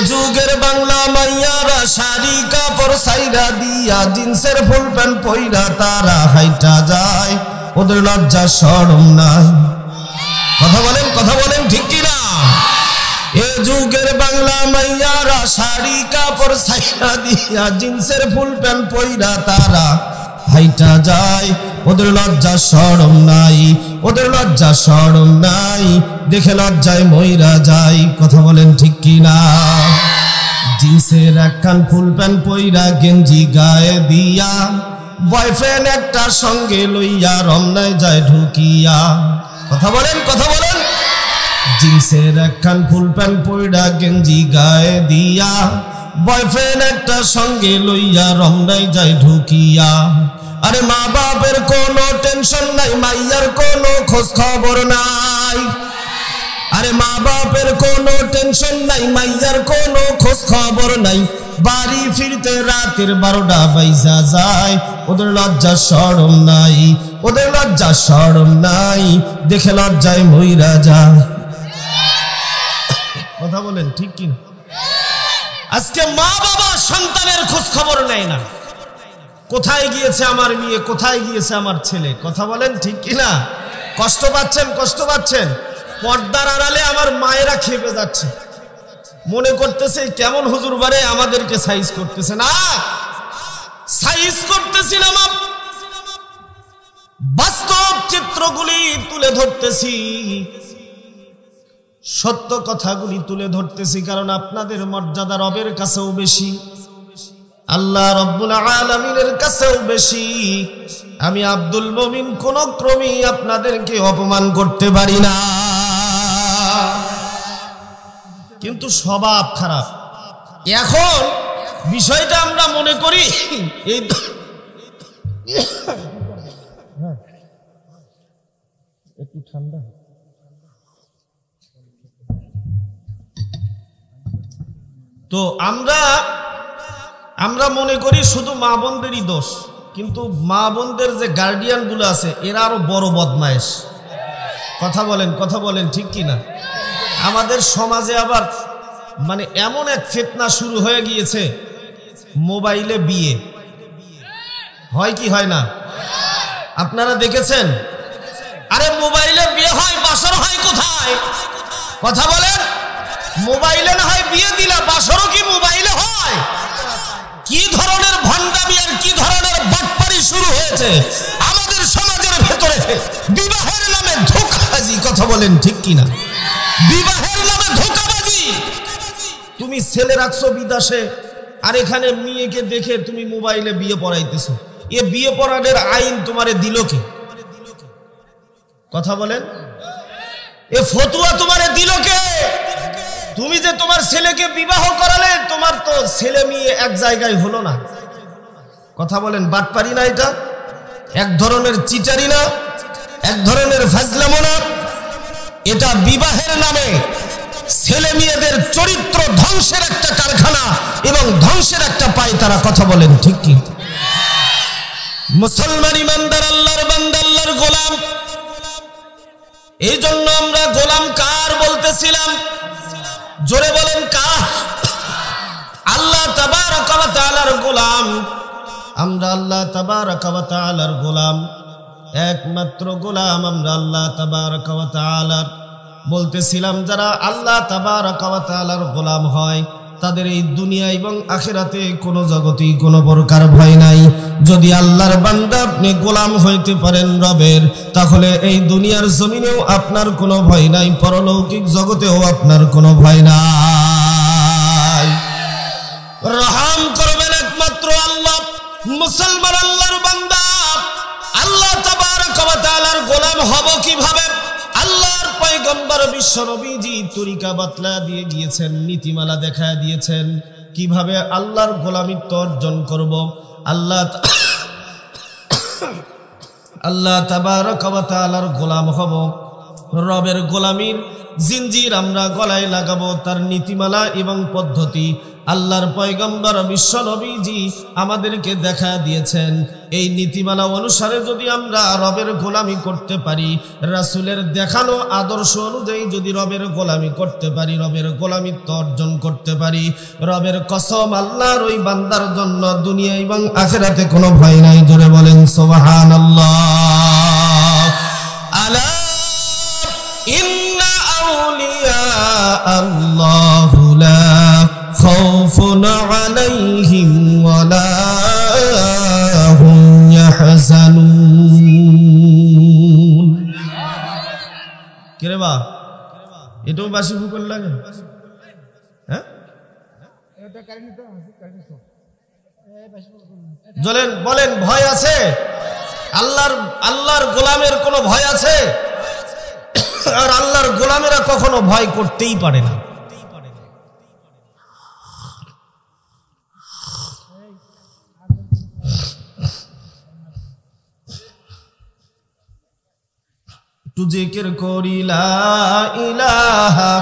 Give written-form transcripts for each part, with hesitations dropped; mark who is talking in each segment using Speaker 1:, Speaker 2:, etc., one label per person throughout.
Speaker 1: যুগের বাংলা মাইয়ারা শাড়ি কাপড় সাইরা দিয়া জিন্সের ফুল প্যান্ট পইরা তারা হাইটা যায়, ওদের লজ্জা শরম নাই। কথা বলেন ঠিক কিনা? এ যুগের বাংলা মাইয়ারা শাড়ি কাপড় সাইরা দিয়া জিন্সের ফুল প্যান্ট পইরা তারা হাইটা যায়, ওদের লজ্জা শরম নাই, ওদের লজ্জা শরম নাই, দেখে লজ্জায় মইরা যায়। কথা বলেন ঠিক কিনা? জিন্সের একখান ফুল প্যান্ট পইরা গেঞ্জি গায়ে দিয়া বয়ফ্রেন্ড একটা সঙ্গে লইয়া রমনায় যায় ঢুকিয়া। কথা বলেন জিন্সের একখান ফুল প্যান্ট পইরা গেঞ্জি গায়ে দিয়া বয়ফ্রেন্ড একটা সঙ্গে লইয়া রমনায় যায় ঢুকিয়া। আরে মা বাপের কোনো টেনশন নাই, মাইয়ার কোনো খোঁজ খবর নাই। আরে মা বাপের কোনো টেনশন নাই, মাইয়ার কোনো খোঁজ খবর নাই, বাড়ি ফিরতে রাতের 12টা বাইজা যায়, ওদের লজ্জা শরম নাই, ওদের লজ্জা শরম নাই, দেখে লজ্জায় মইরা যায়। কথা বলেন ঠিক কিনা? আজকে মা বাবা সন্তানের খোঁজ খবর নেয় না, কোথায় গিয়েছে আমার মেয়ে, কোথায় গিয়েছে আমার ছেলে। কথা বলেন ঠিক কিনা? কষ্ট পাচ্ছেন। পর্দার আড়ালে আমার মায়েরা খেপে যাচ্ছে, মনে করতেছে কেমন হুজুর বারে আমাদেরকে সাইজ করতেছে। না, সাইজ করতেছি না, বাস্তব চিত্রগুলি তুলে ধরতেছি, সত্য কথাগুলি তুলে ধরতেছি, কারণ আপনাদের মর্যাদা রবের কাছেও বেশি, আল্লাহ রব্বুল আলামিনের কাছেও বেশি। আমি আব্দুল মুমিন কোন ক্রমেই আপনাদেরকে অপমান করতে পারি না, কিন্তু স্বভাব খারাপ। এখন বিষয়টা আমরা মনে করি এই একটু ঠান্ডা, তো আমরা মনে করি শুধু মা বোনদেরই দোষ, কিন্তু মা বোনদের যে গার্ডিয়ান গুলো আছে এরা আরো বড় বদমাইশ। কথা বলেন ঠিক কিনা? আমাদের সমাজে আবার মানে এমন এক ফিতনা শুরু হয়ে গিয়েছে, মোবাইলে বিয়ে হয় কি হয় না? আপনারা দেখেছেন? আরে মোবাইলে বিয়ে হয়, বাসর হয় কোথায়? কথা বলেন, মোবাইলে না হয় বিয়ে দিলা, বাসরও কি মোবাইলে হয়? কি ধরনের ভণ্ডামি আর কি ধরনের বাটপারি শুরু হয়েছে আমাদের সমাজের ভেতরে! বিবাহের নামে ধোঁকাবাজি। কথা বলেন ঠিক কিনা? বিবাহের নামে ধোঁকাবাজি। তুমি ছেলে রাখছো বিদেশে, আর এখানে মেয়েকে দেখে তুমি মোবাইলে বিয়ে পড়াইতেছো। এ বিয়ে পড়ানোর আইন তোমারে দিল কে? কথা বলেন, এ ফতুয়া তোমারে দিল কে? তুমি যে তোমার ছেলেকে বিবাহ করালে, তোমার তো ছেলে মেয়ে এক জায়গায় হলো না। কথা বলেন, বাটপারি না এটা? এক ধরনের চিটারি না? এক ধরনের ফাজলামো না? এটা বিবাহের নামে ছেলে মেয়েদের চরিত্র ধ্বংসের একটা কারখানা এবং ধ্বংসের একটা পায়তারা। কথা বলেন ঠিক কি? মুসলমান ইমানদার আল্লাহর বান্দা, আল্লাহর গোলাম। এই জন্য আমরা গোলাম কার বলতেছিলাম? জোরে বলেন কার? আল্লাহ তাবারক ওয়া তাআলার গোলাম। আমরা আল্লাহ তাবারক ওয়া তাআলার গোলাম, একমাত্র গোলাম আমরা আল্লাহ তাবারক ওয়া তাআলার। বলতেছিলাম যারা আল্লাহ তাবারক ওয়া তাআলার গোলাম হয় তাদের এই দুনিয়া এবং আখিরাতে কোনো জগতেই কোনো প্রকার ভয় নাই। যদি আল্লাহর বান্দা আপনি গোলাম হইতে পারেন রবের, তাহলে এই দুনিয়ার জমিনেও আপনার কোনো ভয় নাই, পরলৌকিক জগতেও আপনার কোনো ভয় নাই। রহম করবেন একমাত্র আল্লাহ। মুসলমান আল্লাহর বান্দা, আল্লাহ তাবারক ওয়া তাআলার গোলাম হব কিভাবে? আল্লাহর পয়গম্বর বিশ্ব নবীজি তরিকা বাতলা দিয়ে গিয়েছেন, নীতিমালা দেখায় দিয়েছেন কিভাবে আল্লাহর গোলামিত্ব অর্জন করব। আল্লাহ তাবারক ওয়া তাআলার গোলাম হব, রবের গোলামির জিনজির আমরা গলায় লাগাবো, তার নীতিমালা এবং পদ্ধতি আল্লাহর পয়গম্বর বিশ্ব নবীজি আমাদেরকে দেখা দিয়েছেন। এই নীতিমালা অনুসারে যদি আমরা রবের গোলামি করতে পারি, রাসূলের দেখানো আদর্শ অনুযায়ী যদি রবের গোলামি করতে পারি, রবের গোলামিত্ব অর্জন করতে পারি, রবের কসম আল্লাহর ওই বান্দার জন্য দুনিয়া এবং আখিরাতে কোনো ভয় নাই। জোরে বলেন সুবহানাল্লাহ। আলা ইন্না আউলিয়া আল্লাহু লা খাউফুন আলাইহিম ওয়া লা হুম ইয়াহজানুন। কে বা এটাও বাসি ফুকল লাগে? হ্যাঁ, বলেন ভয় আছে? আল্লাহর গোলামের কোনো ভয় আছে? আর আল্লাহর গোলামেরা কখনো ভয় করতেই পারে না। তু জিকির করি লা ইলাহা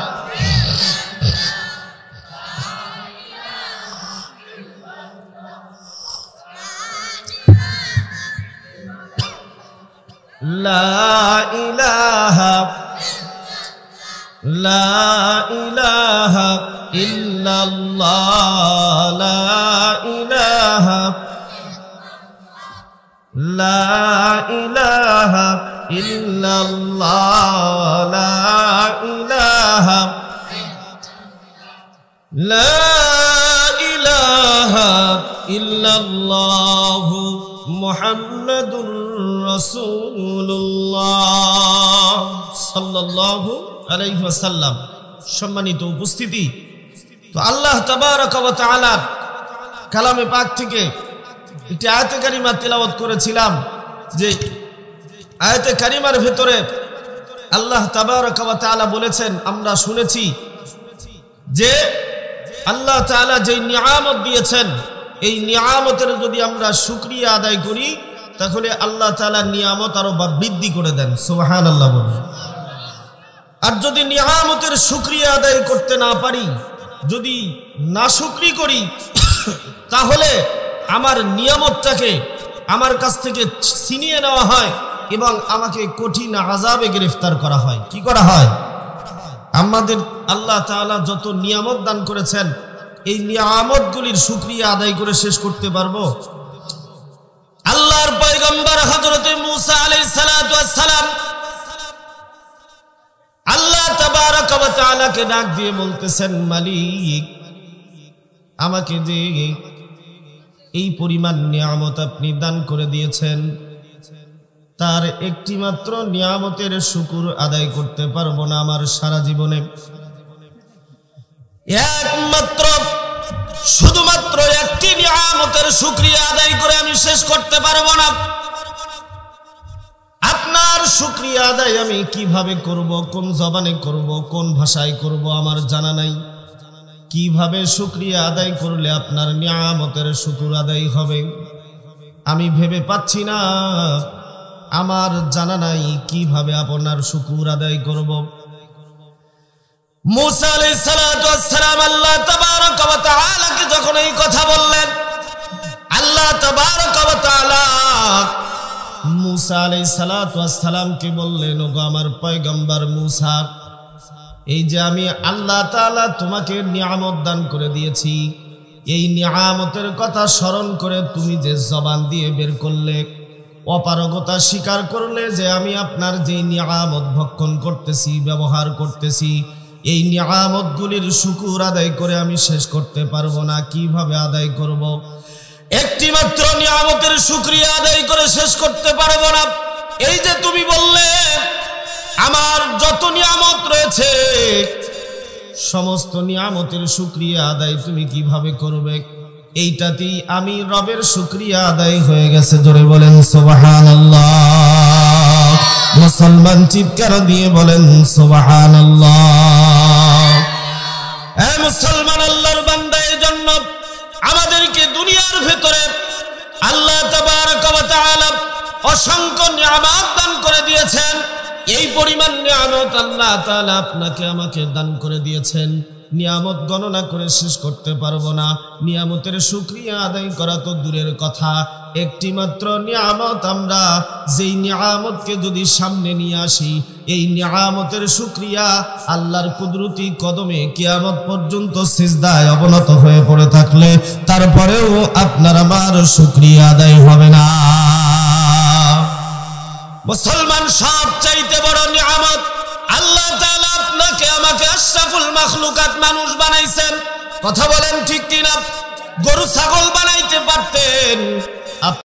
Speaker 1: লা ইলাহা লা ইলাহা ইল্লাল্লাহ লা ইলাহা লা ইলাহা ইল্লাল্লাহ লা ইলাহা লা ইলাহা ইল্লাল্লাহু মুহাম্মাদুর রাসূলুল্লাহ সাল্লাল্লাহু আলাইহি ওয়াসাল্লাম। সম্মানিত উপস্থিতি, তো আল্লাহ তাবারাকা ওয়া তাআলা কালামে পাক থেকে একটি আয়াতে কারিমা তেলাওয়াত করেছিলাম, যে আয়াতে কারিমার ভেতরে আল্লাহ তাবারাকা ওয়া তাআলা বলেছেন, আমরা শুনেছি যে আল্লাহ তাআলা যে নিয়ামত দিয়েছেন, এই নিয়ামতের যদি আমরা শুকরিয়া আদায় করি তাহলে আল্লাহ তাআলা নিয়ামত আরো বৃদ্ধি করে দেন। সুবহানাল্লাহ বলুন। আর যদি নিয়ামতের শুকরিয়া আদায় করতে না পারি, যদি নাশুকরি করি, তাহলে আমার নিয়ামতটাকে আমার কাছ থেকে ছিনিয়ে নেওয়া হয় এবং আমাকে কঠিন আযাবে গ্রেফতার করা হয়। কি করা হয়? আমাদের আল্লাহ তাআলা যত নিয়ামত দান করেছেন, এই নিয়ামতগুলির শুকরিয়া আদায় করে শেষ করতে পারবো? আল্লাহর পয়গম্বর হযরতে মূসা আলাইহিস সালাতু ওয়াস সালাম আল্লাহ তাবারাকা ওয়া তাআলাকে ডাক দিয়ে বলতেছেন, মালিক, আমাকে যে এই পরিমাণ নিয়ামত আপনি দান করে দিয়েছেন, তার একটি মাত্র নিয়ামতের শুকর আদায় করতে পারবো না আমার সারা জীবনে। একমাত্র শুধুমাত্র একটি নিয়ামতের শুকরিয়া আদায় করে আমি শেষ করতে পারবো না। আপনার শুকরিয়া আদায় আমি কিভাবে করব, কোন জবানে করব, কোন ভাষায় করব আমার জানা নাই। কিভাবে শুকরিয়া আদায় করলে আপনার নিয়ামতের শুকর আদায় হবে আমি ভেবে পাচ্ছি না, আমার জানা নাই কিভাবে আপনার শুকর আদায় করব। মূসা আলাইহিস সালাতু ওয়াস সালাম আল্লাহ তাবারাকা ওয়া তাআলাকে যখন এই কথা বললেন, আল্লাহ তাবারাকা ওয়া তাআলা মূসা আলাইহিস সালাতু ওয়াস সালামকে বললেন, ওগো আমার পয়গম্বর মূসা, এই যে আমি আল্লাহ তাআলা তোমাকে নিয়ামত দান করে দিয়েছি, এই নিয়ামতের কথা স্মরণ করে তুমি যে জবান দিয়ে বের করলে, অপারগতা স্বীকার করলে যে আমি আপনার যে নিয়ামত ভক্ষণ করতেছি, ব্যবহার করতেছি, এই নিয়ামতগুলির শুকর আদায় করে আমি শেষ করতে পারবো না। কিভাবে আদায় করব? একটি মাত্র নিয়ামতের শুকরিয়া আদায় করে শেষ করতে পারবো না। এই যে তুমি বললে আমার যত নিয়ামত রয়েছে সমস্ত নিয়ামতের শুকরিয়া আদায় তুমি কিভাবে করবে? এইটাতেই আমি রবের শুকরিয়া আদায় হয়ে গেছে। জোরে বলেন সুবহানাল্লাহ। মুসলমান চিৎকার দিয়ে বলেন সুবহানাল্লাহ। এ মুসলমান আল্লাহর বান্দা, এর জন্য আমাদেরকে দুনিয়ার ভেতরে আল্লাহ তাবারাকা ওয়া তাআলা অসংখ্য নিয়ামত দান করে দিয়েছেন। এই পরিমাণ নিয়ামত আল্লাহ তাআলা আপনাকে আমাকে দান করে দিয়েছেন। নিয়ামত গণনা করে শেষ করতে পারবো না। নিয়ামতের শুকরিয়া আদায় করা তো দূরের কথা, একটি মাত্র নিয়ামত আমরা যেই নিয়ামতকে যদি সামনে নিয়ে আসি, এই নিয়ামতের শুকরিয়া আল্লাহর কুদরতি কদমে কিয়ামত পর্যন্ত সিজদায় অবনত হয়ে পড়ে থাকলে তারপরেও আপনার আমার শুকরিয়া আদায় হবে না। মুসলমান, সবচাইতে বড় নিয়ামত আল্লাহ তাআলা আপনাকে আমাকে আশরাফুল মাখলুকাত মানুষ বানাইছেন। কথা বলেন ঠিক কিনা? গরু ছাগল বানাইতে পারতেন,